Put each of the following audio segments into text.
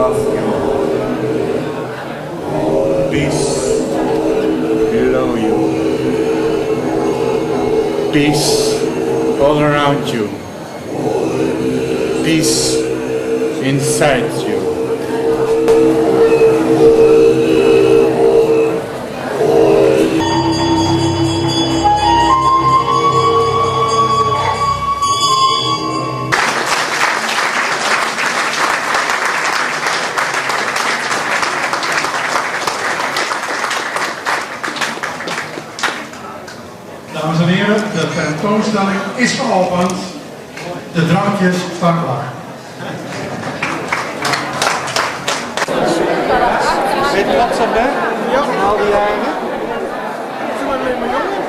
above you, peace below you, peace all around you, peace inside you. Dames en heren, de tentoonstelling is geopend. De drankjes staan klaar. Weet je wat ze hebben? Ja. Van al die jaren? Ze worden alleen maar jonger.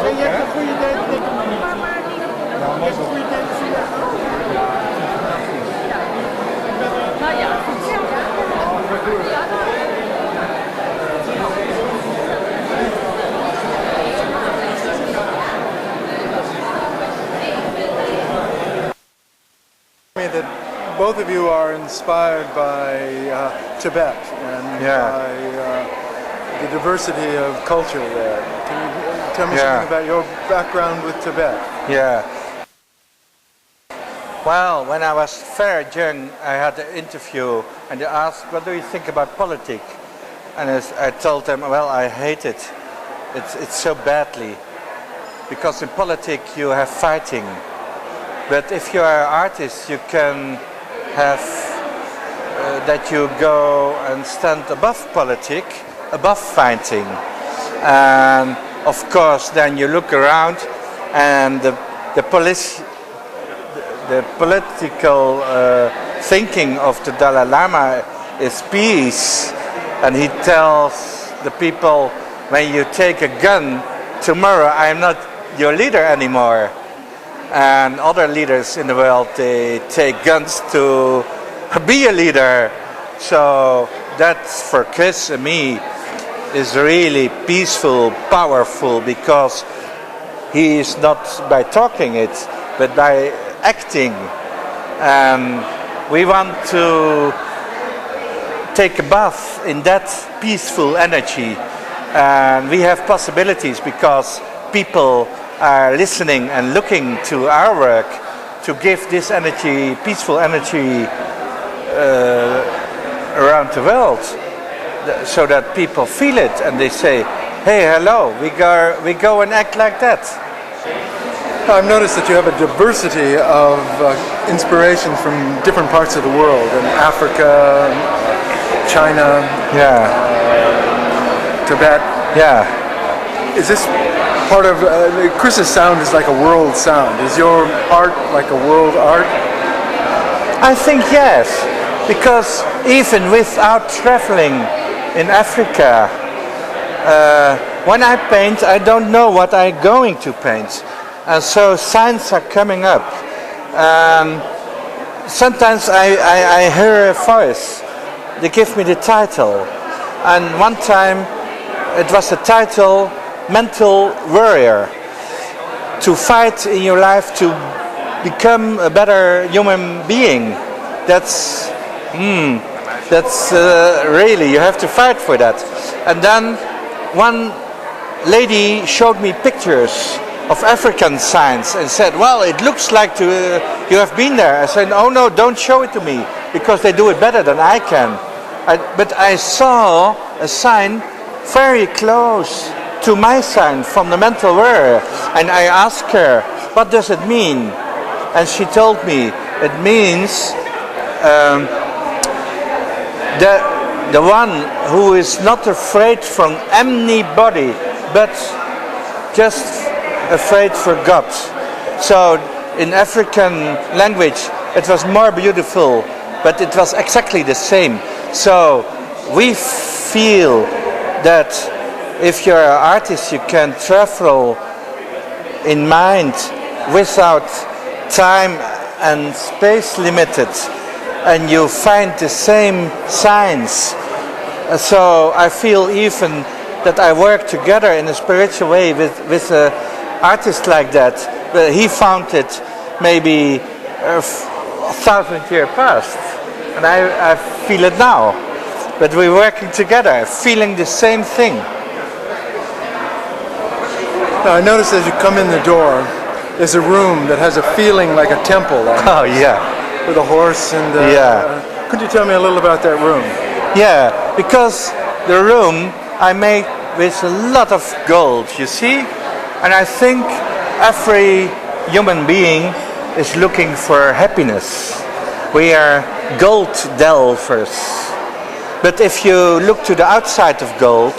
En je hebt een goede tijd, denk ik maar niet. Je hebt een goede tijd te zien. Nou ja, goed. That both of you are inspired by Tibet and by the diversity of culture there. Can you tell me something about your background with Tibet? Yeah. Well, when I was very young, I had an interview and they asked, what do you think about politics? And I told them, well, I hate it. It's so badly. Because in politics you have fighting. But if you are an artist, you can have that you go and stand above politics, above fighting. And of course, then you look around and the political thinking of the Dalai Lama is peace. And he tells the people, when you take a gun, tomorrow I am not your leader anymore. And other leaders in the world, they take guns to be a leader. So that's for Chris and me is really peaceful, powerful, because he is not by talking it, but by acting. And we want to take a bath in that peaceful energy. And we have possibilities because people are listening and looking to our work to give this energy, peaceful energy around the world, so that people feel it and they say, hey, hello, we go and act like that. I've noticed that you have a diversity of inspirations from different parts of the world, in Africa, China, Tibet. Yeah. Is this part of Chris's sound is like a world sound? Is your art like a world art? I think yes, because even without traveling in Africa, when I paint, I don't know what I'm going to paint, and so signs are coming up. Sometimes I hear a voice. They give me the title, and one time it was the title Mental Warrior. To fight in your life to become a better human being. That's really, you have to fight for that. And then one lady showed me pictures of African signs and said, well, it looks like you have been there. I said, oh no, don't show it to me, because they do it better than I can. But I saw a sign very close to my sign from the mental warrior, and I asked her, what does it mean? And she told me, it means the one who is not afraid from anybody, but just afraid for God. So in African language it was more beautiful, but it was exactly the same. So we feel that if you're an artist, you can travel in mind without time and space limited, and you find the same signs. So I feel even that I work together in a spiritual way with an artist like that, but he found it maybe 1,000 years past, and I feel it now. But we're working together, feeling the same thing. Now I noticed as you come in the door, there's a room that has a feeling like a temple. Oh yeah. With a horse and... could you tell me a little about that room? Yeah, because the room I made with a lot of gold, you see? And I think every human being is looking for happiness. We are gold delvers. But if you look to the outside of gold,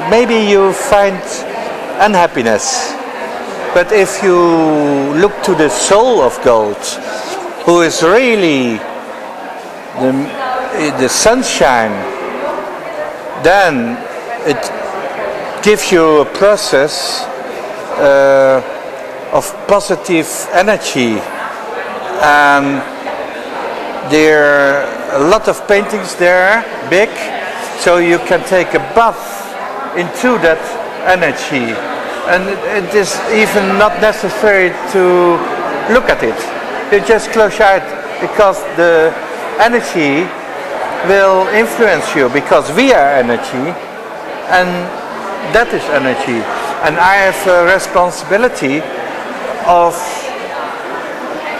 maybe you find unhappiness. But if you look to the soul of gold, who is really the sunshine, then it gives you a process of positive energy. And there are a lot of paintings there, big, so you can take a bath into that energy. And it is even not necessary to look at it. You just close your eyes, because the energy will influence you, because we are energy and that is energy. And I have a responsibility of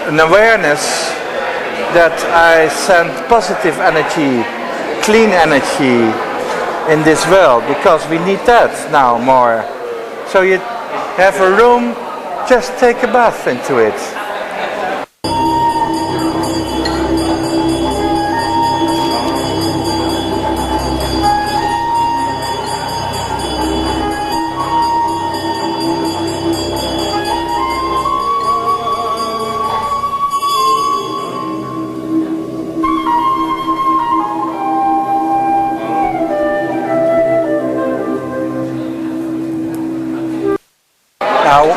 an awareness that I send positive energy, clean energy in this world, because we need that now more. So you have a room, just take a bath into it.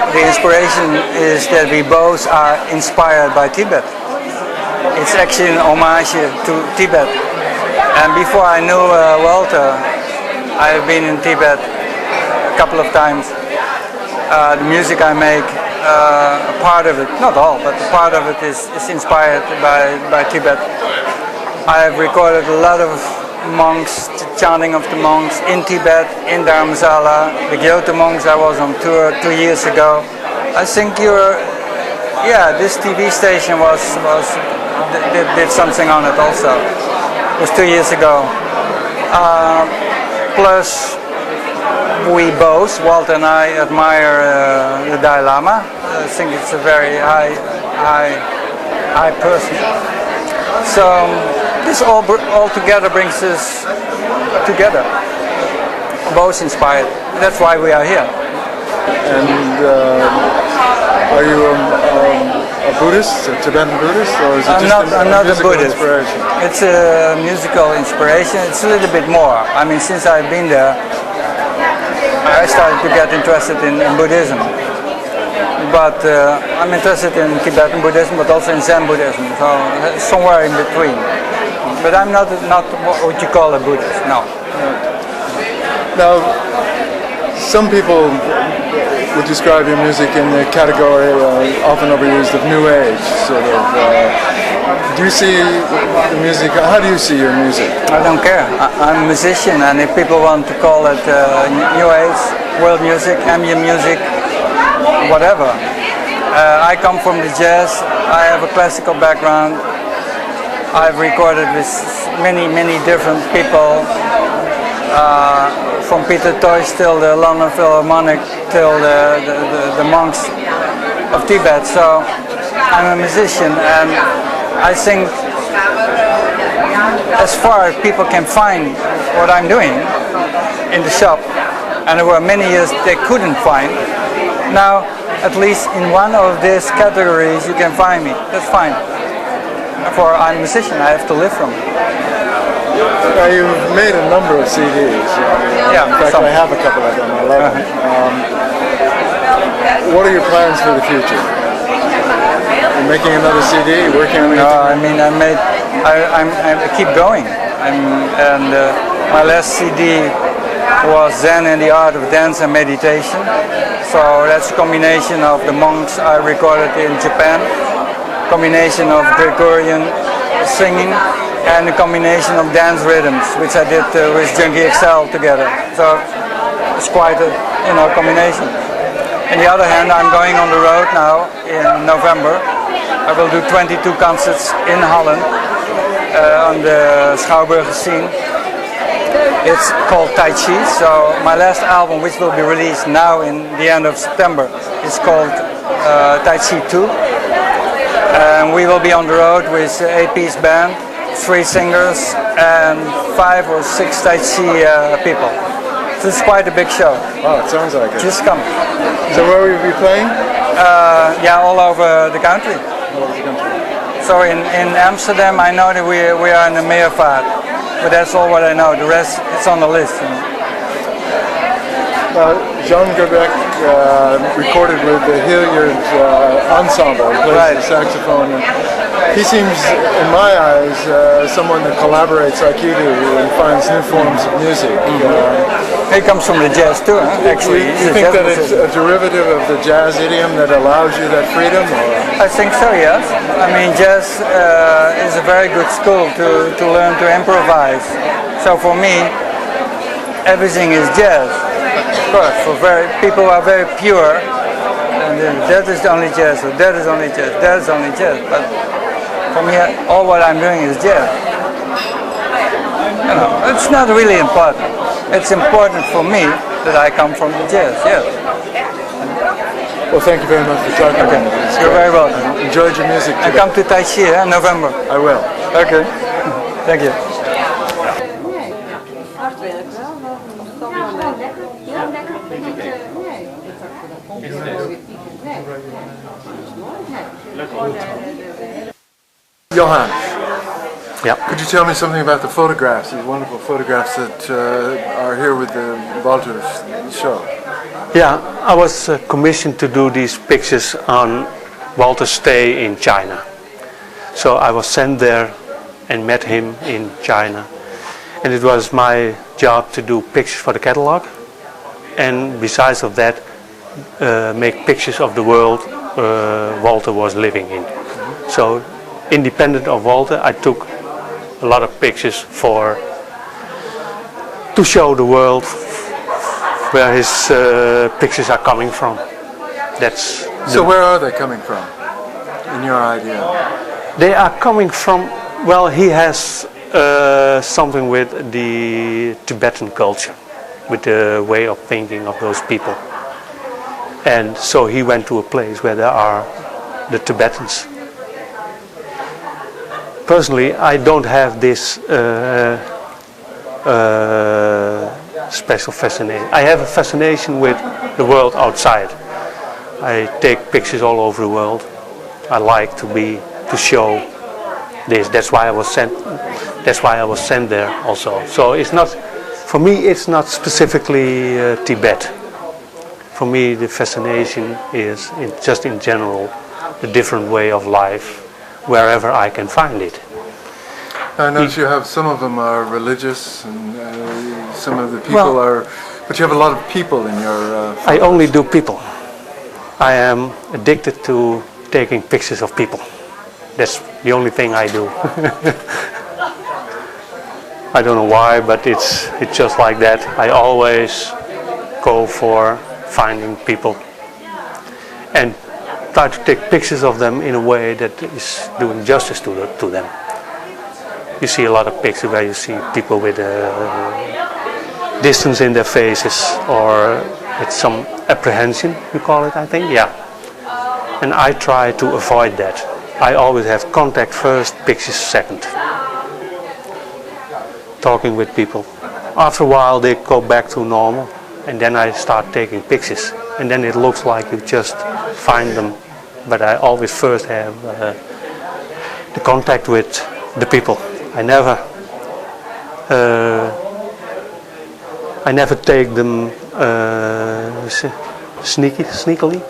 The inspiration is that we both are inspired by Tibet. It's actually an homage to Tibet. And before I knew Walter, I've been in Tibet a couple of times. The music I make, a part of it, not all, but a part of it is inspired by Tibet. I have recorded a lot of monks, the chanting of the monks in Tibet, in Dharamsala, the Kyoto monks. I was on tour 2 years ago. I think this TV station did something on it also. It was 2 years ago. Plus, we both, Walter and I, admire the Dalai Lama. I think it's a very high person. So this all together brings us together, both inspired. That's why we are here. And are you a Buddhist, a Tibetan Buddhist, or is it I'm not a Buddhist. Inspiration? It's a musical inspiration. It's a little bit more. I mean, since I've been there, I started to get interested in Buddhism. But I'm interested in Tibetan Buddhism, but also in Zen Buddhism. So somewhere in between. But I'm not what you call a Buddhist. No. Now, some people would describe your music in the category often overused of New Age, sort of. Do you see the music? How do you see your music? I don't care. I'm a musician, and if people want to call it New Age, world music, ambient music, whatever. I come from the jazz. I have a classical background. I've recorded with many different people. From Peter Tosh till the London Philharmonic till the monks of Tibet. So I'm a musician, and I think as far as people can find what I'm doing in the shop, and there were many years they couldn't find. Now, at least in one of these categories you can find me. That's fine. For I'm a musician, I have to live from it. Now, you've made a number of CDs. Yeah, in fact, I have a couple of them. I love them. What are your plans for the future? You're making another CD? Working on anything? No, I mean I keep going. My last CD was Zen in the Art of Dance and Meditation. So that's a combination of the monks I recorded in Japan, combination of Gregorian singing, and a combination of dance rhythms, which I did with Junkie XL together. So it's quite a combination. On the other hand, I'm going on the road now in November. I will do 22 concerts in Holland on the Schouwburger scene. It's called Tai Chi. So my last album, which will be released now in the end of September, is called Tai Chi 2. And we will be on the road with an 8-piece band, 3 singers and 5 or 6 Tai Chi people. So it's quite a big show. Oh, it sounds like it. Just come. So where will you be playing? Yeah, all over the country. So in Amsterdam, I know that we are in the Meervaart, but that's all what I know. The rest, it's on the list. Jean Gerbeck recorded with the Hilliard Ensemble. He plays the saxophone. And he seems, in my eyes, someone that collaborates like you do and finds new forms of music. He comes from the jazz too, huh? Actually. You think that it's a derivative of the jazz idiom that allows you that freedom? Or? I think so, yes. I mean, jazz is a very good school to learn to improvise. So for me, everything is jazz. Of course, for people who are very pure, and that is only jazz, or that is only jazz, that is only jazz. But for me, all what I'm doing is jazz. It's not really important. It's important for me that I come from the jazz, yes. Well, thank you very much for talking to me. You're very welcome. Enjoyed your music today. And come to Tai Chi in November. I will. Okay. Thank you. Johan, Yeah. could you tell me something about the photographs, these wonderful photographs that are here with the Walter show? Yeah, I was commissioned to do these pictures on Walter's stay in China. So I was sent there and met him in China. And it was my job to do pictures for the catalog. And besides of that, make pictures of the world Walter was living in. So independent of Walter, I took a lot of pictures to show the world where his pictures are coming from. So where are they coming from, in your idea? They are coming from, well, he has something with the Tibetan culture, with the way of thinking of those people. And so he went to a place where there are the Tibetans. Personally, I don't have this special fascination. I have a fascination with the world outside. I take pictures all over the world. I like to show this. That's why I was sent. That's why I was sent there also. So it's not, for me, it's not specifically Tibet. For me, the fascination is just in general the different way of life, wherever I can find it. I notice you have some of them are religious, and some of the people are. But you have a lot of people in your. I only do people. I am addicted to taking pictures of people. That's the only thing I do. I don't know why, but it's just like that. I always go for finding people and try to take pictures of them in a way that is doing justice to them. You see a lot of pictures where you see people with distance in their faces, or with some apprehension, you call it, I think, yeah. And I try to avoid that. I always have contact first, pictures second. Talking with people. After a while they go back to normal, and then I start taking pictures. And then it looks like you just find them. But I always first have the contact with the people. I never take them sneakily.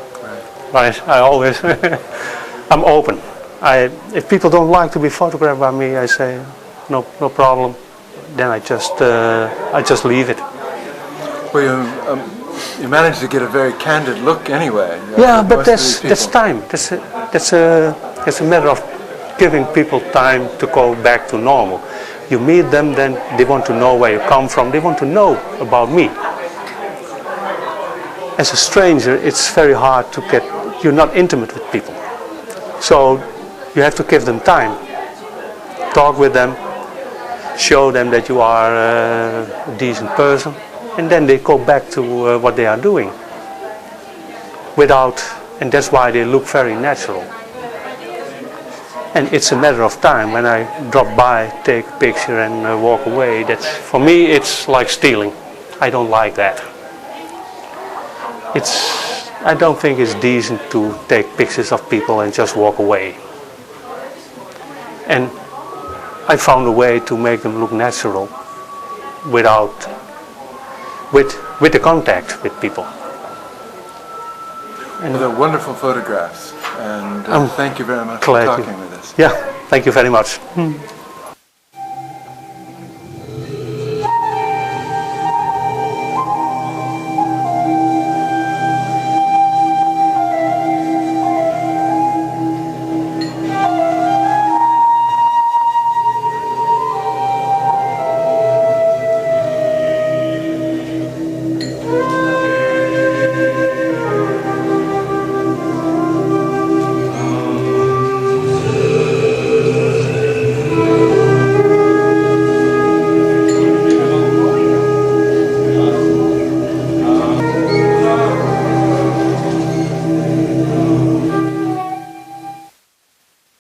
Right. I always I'm open. If people don't like to be photographed by me, I say no problem. Then I just leave it. Well, you managed to get a very candid look anyway. Yeah, but that's time. That's a matter of giving people time to go back to normal. You meet them, then they want to know where you come from. They want to know about me. As a stranger, it's very hard to get. You're not intimate with people, so you have to give them time. Talk with them, show them that you are a decent person, and then they go back to what they are doing. And that's why they look very natural. And it's a matter of time. When I drop by, take a picture and walk away, for me it's like stealing. I don't like that. I don't think it's decent to take pictures of people and just walk away. And I found a way to make them look natural with the contact with people. And they're wonderful photographs, and thank you very much for talking with us. Yeah, thank you very much.